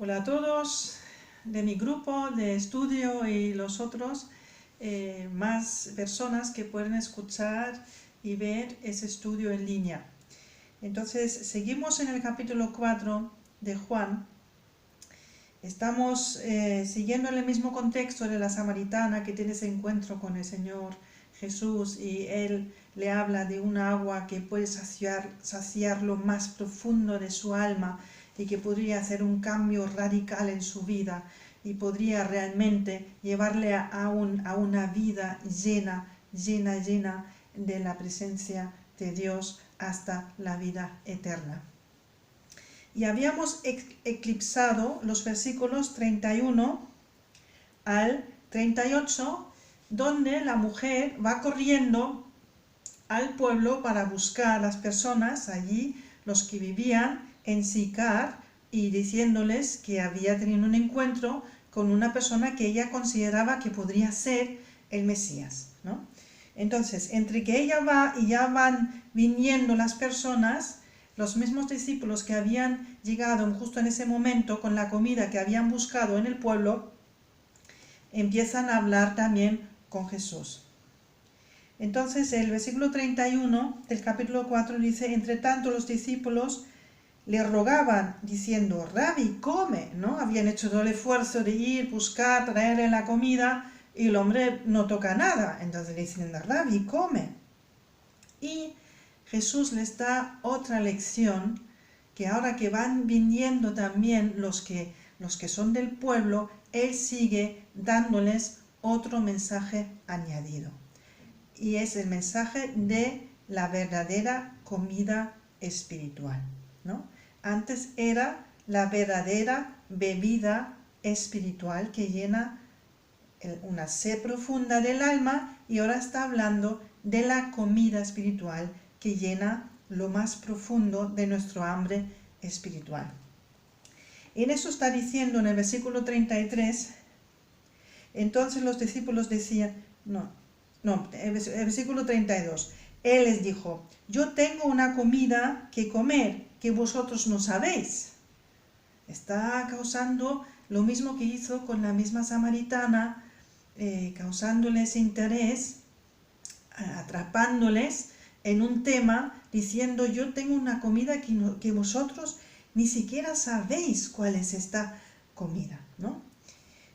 Hola a todos de mi grupo de estudio y los otros, más personas que pueden escuchar y ver ese estudio en línea. Entonces, seguimos en el capítulo 4 de Juan. Estamos siguiendo el mismo contexto de la samaritana que tiene ese encuentro con el Señor Jesús y Él le habla de un agua que puede saciar lo más profundo de su alma y que podría hacer un cambio radical en su vida y podría realmente llevarle a una vida llena de la presencia de Dios hasta la vida eterna. Y habíamos eclipsado los versículos 31 al 38, donde la mujer va corriendo al pueblo para buscar a las personas allí, los que vivían en Sicar, y diciéndoles que había tenido un encuentro con una persona que ella consideraba que podría ser el Mesías, ¿no? Entonces, entre que ella va y ya van viniendo las personas, los mismos discípulos que habían llegado justo en ese momento con la comida que habían buscado en el pueblo, empiezan a hablar también con Jesús. Entonces el versículo 31 del capítulo 4 dice: entre tanto los discípulos le rogaban diciendo: Rabí, come, ¿no? Habían hecho todo el esfuerzo de ir, buscar, traerle la comida y el hombre no toca nada. Entonces le dicen: Rabí, come. Y Jesús les da otra lección, que ahora que van viniendo también los que son del pueblo, Él sigue dándoles otro mensaje añadido. Y es el mensaje de la verdadera comida espiritual, ¿no? Antes era la verdadera bebida espiritual que llena una sed profunda del alma, y ahora está hablando de la comida espiritual que llena lo más profundo de nuestro hambre espiritual. En eso está diciendo en el versículo 33, entonces los discípulos decían, el versículo 32, Él les dijo: yo tengo una comida que comer que vosotros no sabéis. Está causando lo mismo que hizo con la misma samaritana, causándoles interés, atrapándoles en un tema, diciendo: yo tengo una comida que vosotros ni siquiera sabéis cuál es esta comida, ¿no?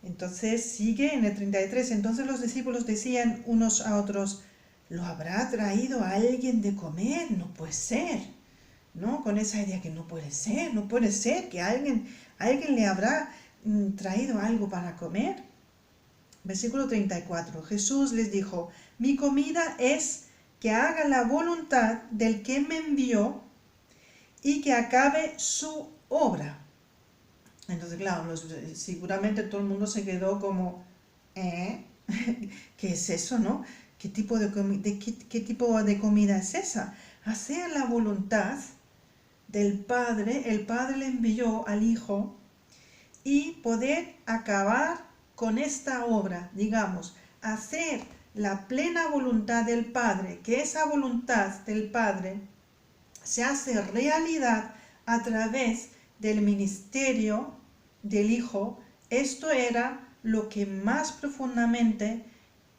Entonces sigue en el 33, entonces los discípulos decían unos a otros: ¿lo habrá traído alguien de comer? No puede ser, ¿no? Con esa idea que no puede ser que alguien le habrá traído algo para comer. Versículo 34, Jesús les dijo: mi comida es que haga la voluntad del que me envió y que acabe su obra. Entonces, claro, seguramente todo el mundo se quedó como, ¿qué es eso, no? ¿Qué tipo de comida es esa? Hacer la voluntad del Padre. El Padre le envió al Hijo, y poder acabar con esta obra, digamos, hacer la plena voluntad del Padre, que esa voluntad del Padre se hace realidad a través del ministerio del Hijo. Esto era lo que más profundamente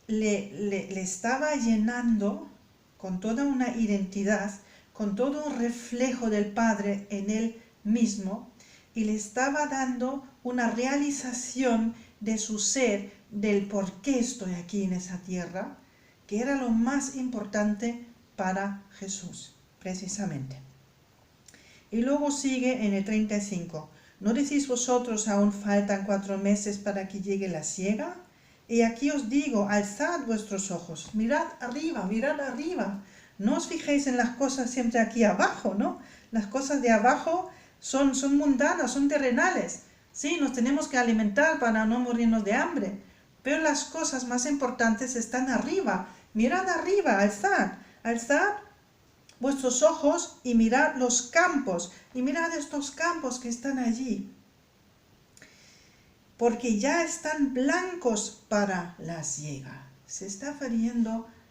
le estaba llenando, con toda una identidad, con todo un reflejo del Padre en él mismo, y le estaba dando una realización de su ser, del por qué estoy aquí en esa tierra, que era lo más importante para Jesús, precisamente. Y luego sigue en el 35, ¿no decís vosotros: aún faltan 4 meses para que llegue la siega? Y aquí os digo: alzad vuestros ojos, mirad arriba, no os fijéis en las cosas siempre aquí abajo, ¿no? Las cosas de abajo son mundanas, son terrenales. Sí, nos tenemos que alimentar para no morirnos de hambre, pero las cosas más importantes están arriba. Mirad arriba, alzad vuestros ojos y mirad los campos, y mirad estos campos que están allí, porque ya están blancos para la siega. Se está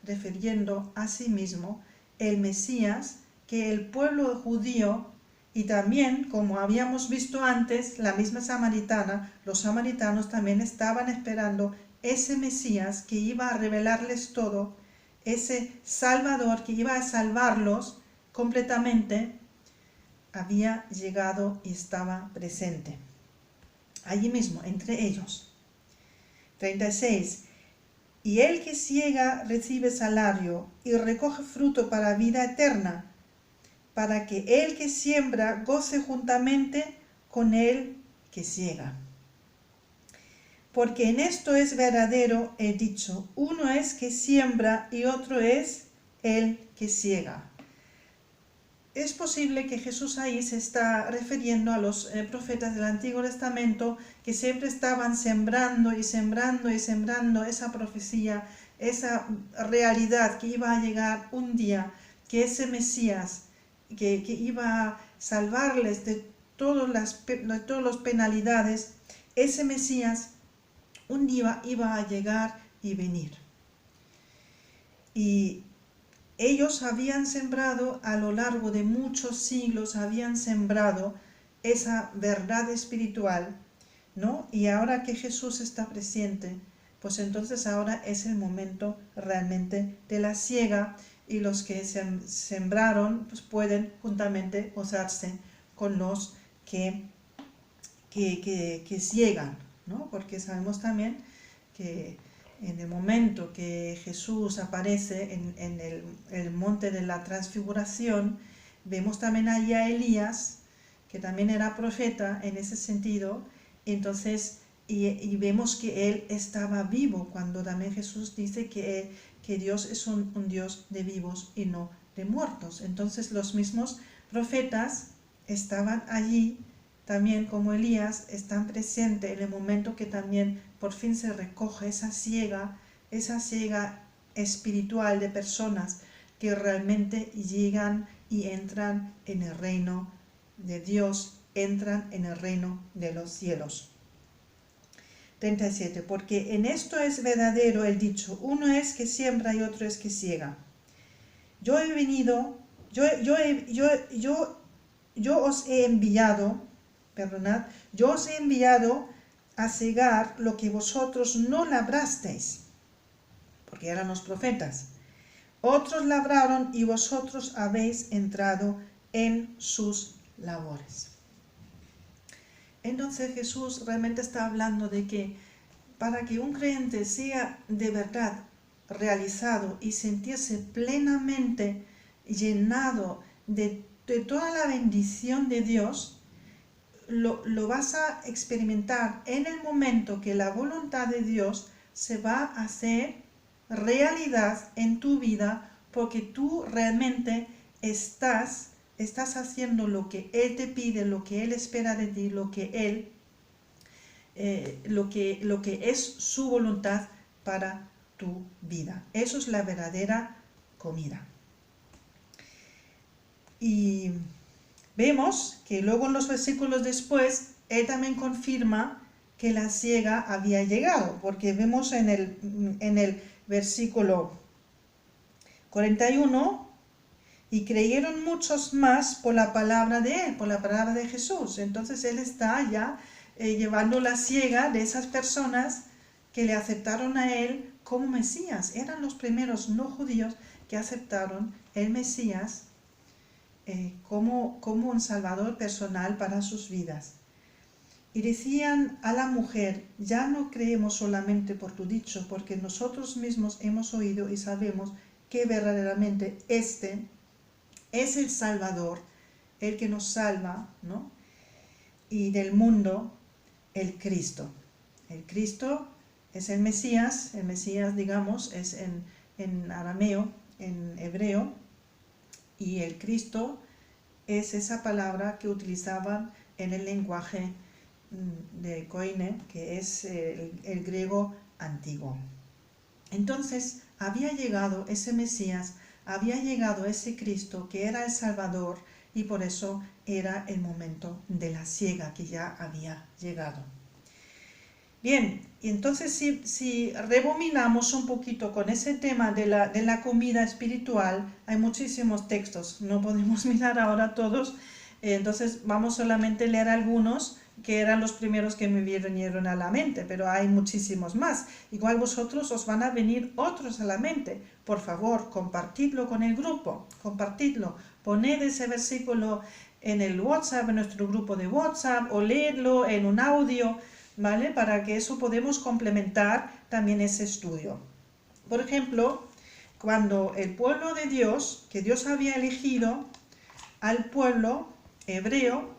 refiriendo a sí mismo el Mesías, que el pueblo judío Y también, como habíamos visto antes, la misma samaritana, los samaritanos también estaban esperando ese Mesías que iba a revelarles todo, ese Salvador que iba a salvarlos completamente, había llegado y estaba presente. Allí mismo, entre ellos. 36. Y el que siega recibe salario y recoge fruto para vida eterna, para que el que siembra goce juntamente con el que siega. Porque en esto es verdadero el dicho, uno es que siembra y otro es el que siega. Es posible que Jesús ahí se está refiriendo a los profetas del Antiguo Testamento que siempre estaban sembrando y sembrando y sembrando esa profecía, esa realidad que iba a llegar un día, que ese Mesías que iba a salvarles de todas las penalidades, ese Mesías un día iba a llegar y venir. Y ellos habían sembrado a lo largo de muchos siglos, habían sembrado esa verdad espiritual, ¿no? Y ahora que Jesús está presente, pues entonces ahora es el momento realmente de la siega, y los que sembraron pues pueden juntamente gozarse con los que siegan, ¿no? Porque sabemos también que en el momento que Jesús aparece en el monte de la transfiguración, vemos también allí a Elías, que también era profeta en ese sentido, entonces, y vemos que él estaba vivo, cuando también Jesús dice que Dios es un Dios de vivos y no de muertos. Entonces los mismos profetas estaban allí, también como Elías, están presentes en el momento que también por fin se recoge esa siega espiritual de personas que realmente llegan y entran en el reino de Dios, entran en el reino de los cielos. 37. Porque en esto es verdadero el dicho, uno es que siembra y otro es que siega. Yo os he enviado a cegar lo que vosotros no labrasteis, porque eran los profetas. Otros labraron y vosotros habéis entrado en sus labores. Entonces Jesús realmente está hablando de que para que un creyente sea de verdad realizado y sentirse plenamente llenado de toda la bendición de Dios, lo vas a experimentar en el momento que la voluntad de Dios se va a hacer realidad en tu vida, porque tú realmente estás haciendo lo que Él te pide, lo que Él espera de ti, lo que es su voluntad para tu vida. Eso es la verdadera comida. Y vemos que luego en los versículos después, Él también confirma que la siega había llegado, porque vemos en el versículo 41, y creyeron muchos más por la palabra de Él, por la palabra de Jesús. Entonces Él está ya llevando la siega de esas personas que le aceptaron a Él como Mesías. Eran los primeros no judíos que aceptaron el Mesías como un salvador personal para sus vidas. Y decían a la mujer, ya no creemos solamente por tu dicho, porque nosotros mismos hemos oído y sabemos que verdaderamente este es el Salvador, el que nos salva, ¿no? Y del mundo, el Cristo. El Cristo es el Mesías digamos, es en arameo, en hebreo, y el Cristo es esa palabra que utilizaban en el lenguaje de Koine, que es el griego antiguo. Entonces había llegado ese Mesías, había llegado ese Cristo que era el Salvador, y por eso era el momento de la siega que ya había llegado. Bien, y entonces si rebominamos un poquito con ese tema de la comida espiritual, hay muchísimos textos, no podemos mirar ahora todos, Entonces vamos solamente a leer algunos que eran los primeros que me vinieron a la mente, pero hay muchísimos más. Igual vosotros os van a venir otros a la mente. Por favor, compartidlo con el grupo, compartidlo. Poned ese versículo en el WhatsApp, en nuestro grupo de WhatsApp, o leedlo en un audio, ¿vale? Para que eso podemos complementar también ese estudio. Por ejemplo, cuando el pueblo de Dios, que Dios había elegido al pueblo hebreo,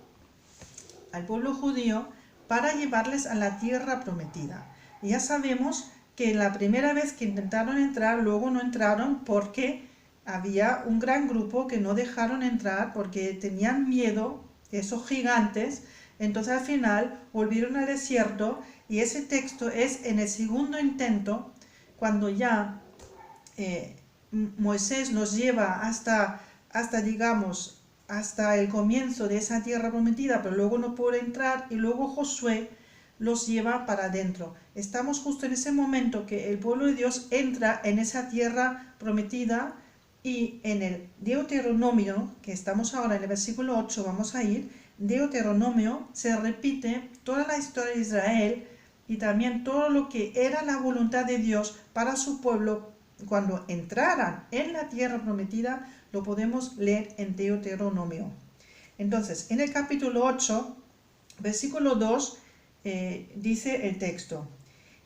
al pueblo judío, para llevarles a la tierra prometida. Y ya sabemos que la primera vez que intentaron entrar, luego no entraron porque había un gran grupo que no dejaron entrar porque tenían miedo, esos gigantes. Entonces al final volvieron al desierto, y ese texto es en el segundo intento, cuando ya Moisés los lleva hasta digamos, hasta el comienzo de esa tierra prometida, pero luego no puede entrar, y luego Josué los lleva para adentro. Estamos justo en ese momento que el pueblo de Dios entra en esa tierra prometida, y en el Deuteronomio, que estamos ahora en el versículo 8, vamos a ir, Deuteronomio se repite toda la historia de Israel y también todo lo que era la voluntad de Dios para su pueblo cuando entraran en la tierra prometida. Lo podemos leer en Deuteronomio. Entonces, en el capítulo 8, versículo 2, dice el texto: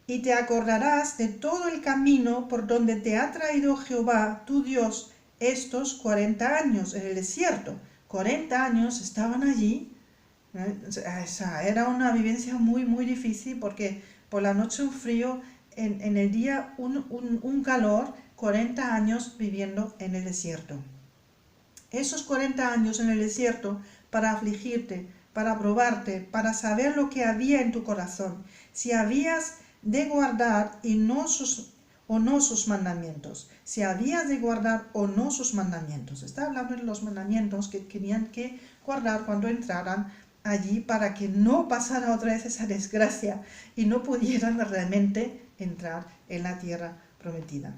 y te acordarás de todo el camino por donde te ha traído Jehová tu Dios estos 40 años en el desierto. 40 años estaban allí. Era una vivencia muy, muy difícil, porque por la noche un frío, en el día un calor, 40 años viviendo en el desierto. Esos 40 años en el desierto para afligirte, para probarte, para saber lo que había en tu corazón, si habías de guardar o no sus mandamientos, si habías de guardar o no sus mandamientos. Está hablando de los mandamientos que tenían que guardar cuando entraran allí, para que no pasara otra vez esa desgracia y no pudieran realmente entrar en la tierra prometida.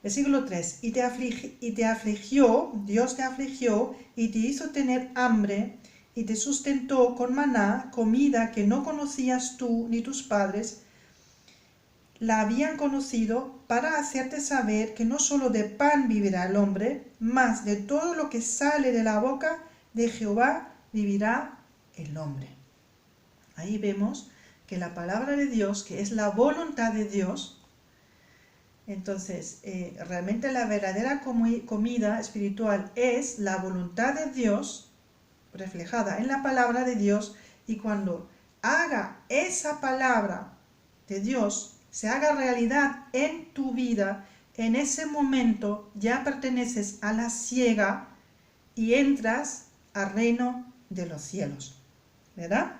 Versículo 3, y te afligió, Dios te afligió y te hizo tener hambre, y te sustentó con maná, comida que no conocías tú ni tus padres la habían conocido, para hacerte saber que no solo de pan vivirá el hombre, mas de todo lo que sale de la boca de Jehová vivirá el hombre. Ahí vemos que la palabra de Dios, que es la voluntad de Dios, entonces realmente la verdadera comida espiritual es la voluntad de Dios reflejada en la palabra de Dios, y cuando haga esa palabra de Dios, se haga realidad en tu vida, en ese momento ya perteneces a la siega y entras al reino de los cielos, ¿verdad?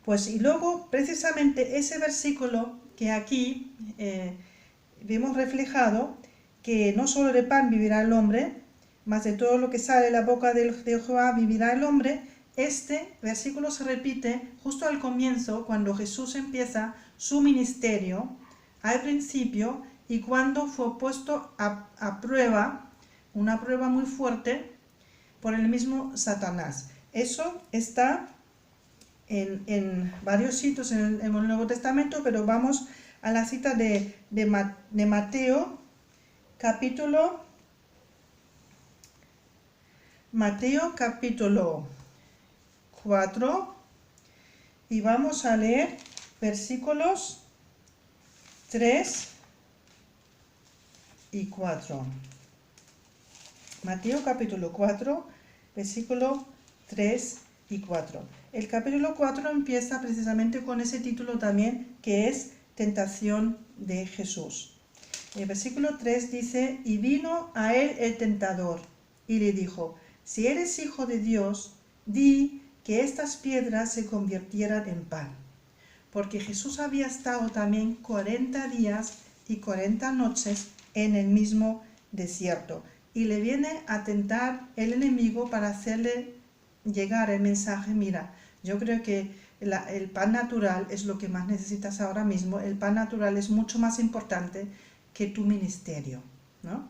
Pues y luego precisamente ese versículo que aquí vemos reflejado, que no solo de pan vivirá el hombre, mas de todo lo que sale de la boca de Jehová vivirá el hombre. Este versículo se repite justo al comienzo, cuando Jesús empieza su ministerio, al principio, y cuando fue puesto a prueba, una prueba muy fuerte, por el mismo Satanás. Eso está en varios sitios en el Nuevo Testamento, pero vamos a la cita de Mateo, capítulo 4, y vamos a leer versículos 3 y 4. Mateo capítulo 4, versículo 3 y 4. El capítulo 4 empieza precisamente con ese título también, que es Tentación de Jesús. El versículo 3 dice: y vino a él el tentador, y le dijo: si eres hijo de Dios, di que estas piedras se convirtieran en pan. Porque Jesús había estado también 40 días y 40 noches en el mismo desierto, y le viene a tentar el enemigo para hacerle llegar el mensaje: mira, yo creo que el pan natural es lo que más necesitas ahora mismo, el pan natural es mucho más importante que tu ministerio, ¿no?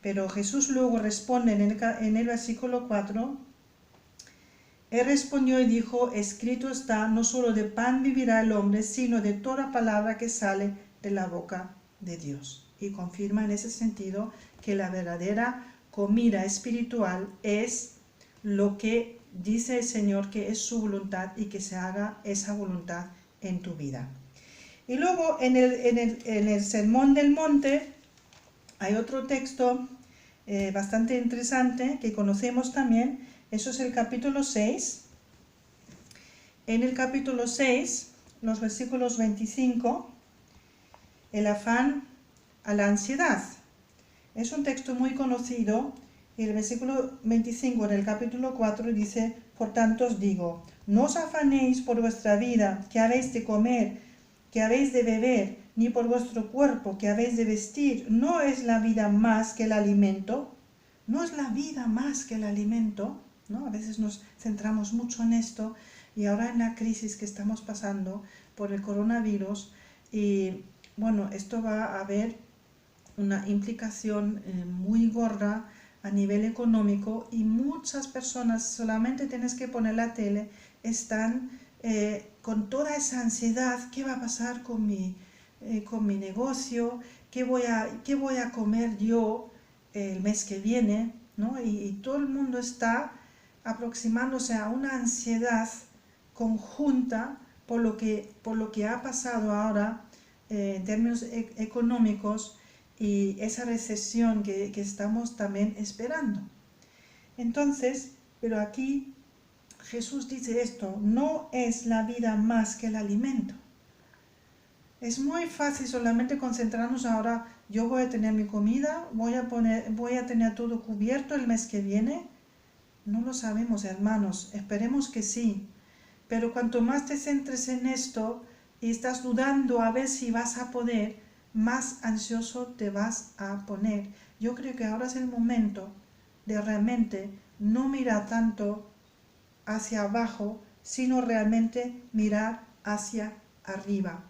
Pero Jesús luego responde en el versículo 4, Él respondió y dijo, escrito está, no solo de pan vivirá el hombre, sino de toda palabra que sale de la boca de Dios. Y confirma en ese sentido que la verdadera comida espiritual es lo que dice el Señor que es su voluntad y que se haga esa voluntad en tu vida. Y luego en el Sermón del Monte hay otro texto bastante interesante que conocemos también, eso es el capítulo 6. En el capítulo 6, los versículos 25, el afán a la ansiedad. Es un texto muy conocido y el versículo 25 en el capítulo 4 dice, por tanto os digo, no os afanéis por vuestra vida, que habéis de comer, que habéis de beber, ni por vuestro cuerpo, que habéis de vestir. ¿No es la vida más que el alimento? ¿No es la vida más que el alimento? ¿No? A veces nos centramos mucho en esto y ahora en la crisis que estamos pasando por el coronavirus y bueno, esto va a haber una implicación muy gorda a nivel económico y muchas personas, solamente tienes que poner la tele, están con toda esa ansiedad, ¿qué va a pasar con mi negocio? ¿Qué voy a comer yo el mes que viene? ¿No? Y todo el mundo está aproximándose a una ansiedad conjunta por lo que ha pasado ahora en términos económicos y esa recesión que estamos también esperando. Entonces, pero aquí Jesús dice esto, no es la vida más que el alimento. Es muy fácil solamente concentrarnos ahora, yo voy a tener mi comida, voy a tener todo cubierto el mes que viene. No lo sabemos, hermanos, esperemos que sí. Pero cuanto más te centres en esto y estás dudando a ver si vas a poder, más ansioso te vas a poner. Yo creo que ahora es el momento de realmente no mirar tanto hacia abajo, sino realmente mirar hacia arriba,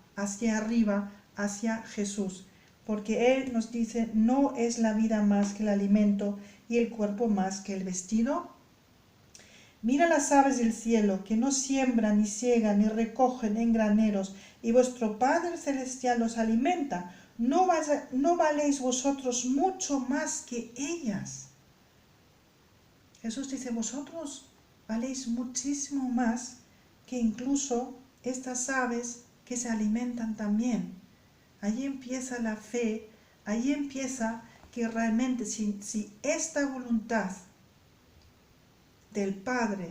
hacia Jesús. Porque Él nos dice, no es la vida más que el alimento y el cuerpo más que el vestido. Mira las aves del cielo, que no siembran, ni siegan, ni recogen en graneros, y vuestro Padre Celestial los alimenta. ¿No valéis vosotros mucho más que ellas? Jesús dice, vosotros valéis muchísimo más que incluso estas aves que se alimentan también. Allí empieza la fe, allí empieza que realmente si esta voluntad del Padre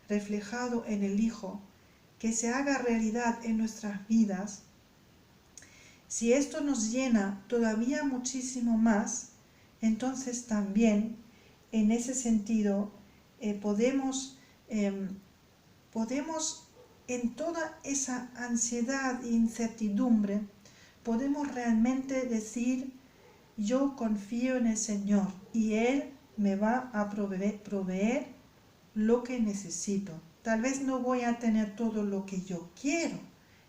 reflejado en el Hijo, que se haga realidad en nuestras vidas, si esto nos llena todavía muchísimo más, entonces también en ese sentido podemos en toda esa ansiedad e incertidumbre, podemos realmente decir, yo confío en el Señor y Él me va a proveer lo que necesito. Tal vez no voy a tener todo lo que yo quiero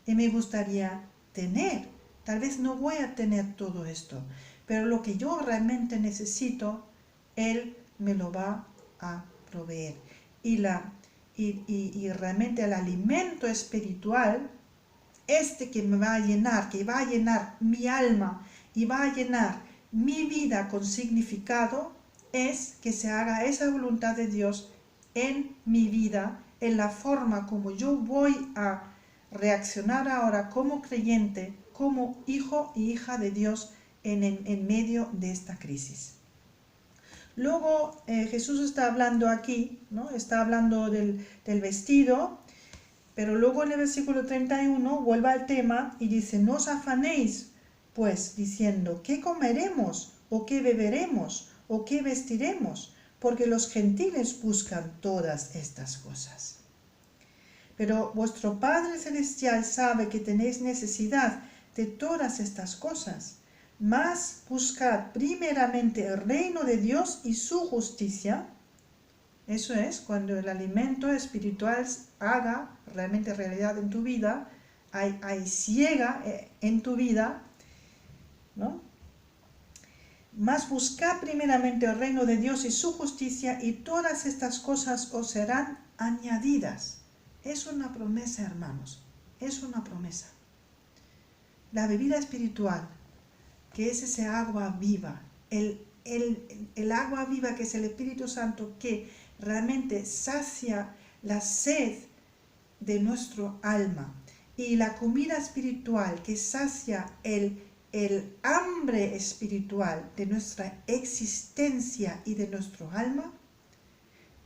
y me gustaría tener. Tal vez no voy a tener todo esto, pero lo que yo realmente necesito, Él me lo va a proveer. Y realmente el alimento espiritual, que me va a llenar, que va a llenar mi alma y va a llenar mi vida con significado, es que se haga esa voluntad de Dios en mi vida, en la forma como yo voy a reaccionar ahora como creyente, como hijo y hija de Dios en medio de esta crisis. Luego Jesús está hablando aquí, ¿no? Está hablando del vestido, pero luego en el versículo 31 vuelve al tema y dice, no os afanéis, pues, diciendo, ¿qué comeremos? ¿O qué beberemos? ¿O qué vestiremos? Porque los gentiles buscan todas estas cosas. Pero vuestro Padre Celestial sabe que tenéis necesidad de todas estas cosas. Mas buscad primeramente el reino de Dios y su justicia. Eso es, cuando el alimento espiritual haga realmente realidad en tu vida, hay ciega en tu vida, ¿no? Mas buscad primeramente el reino de Dios y su justicia, y todas estas cosas os serán añadidas. Es una promesa, hermanos, es una promesa. La bebida espiritual, que es ese agua viva, el agua viva que es el Espíritu Santo, que realmente sacia la sed de nuestro alma, y la comida espiritual que sacia el hambre espiritual de nuestra existencia y de nuestro alma,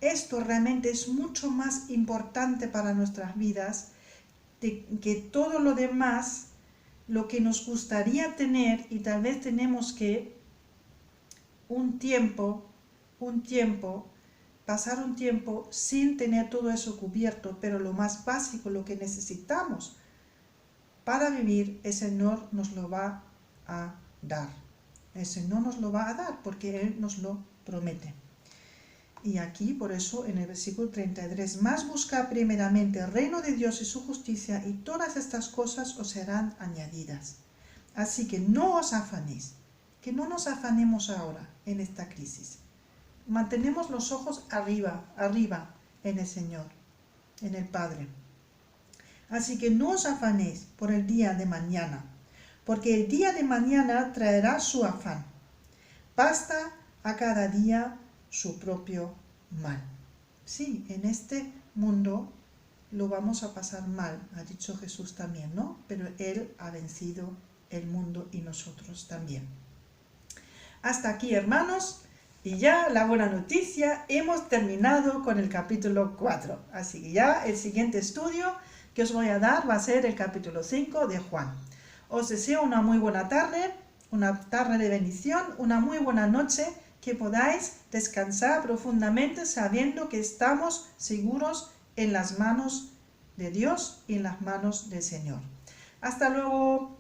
esto realmente es mucho más importante para nuestras vidas que todo lo demás, lo que nos gustaría tener, y tal vez tenemos que pasar un tiempo sin tener todo eso cubierto, pero lo más básico, lo que necesitamos para vivir, el Señor nos lo va a dar. El Señor nos lo va a dar porque Él nos lo promete. Y aquí, por eso, en el versículo 33, más buscad primeramente el reino de Dios y su justicia, y todas estas cosas os serán añadidas. Así que no os afanéis, que no nos afanemos ahora en esta crisis. Mantenemos los ojos arriba en el Señor, en el Padre. Así que no os afanéis por el día de mañana, porque el día de mañana traerá su afán. Basta a cada día su propio mal. Sí, en este mundo lo vamos a pasar mal, ha dicho Jesús también, ¿no? Pero Él ha vencido el mundo y nosotros también. Hasta aquí, hermanos, y ya la buena noticia, hemos terminado con el capítulo 4. Así que ya el siguiente estudio que os voy a dar va a ser el capítulo 5 de Juan. Os deseo una muy buena tarde de bendición, una muy buena noche, que podáis descansar profundamente sabiendo que estamos seguros en las manos de Dios y en las manos del Señor. Hasta luego.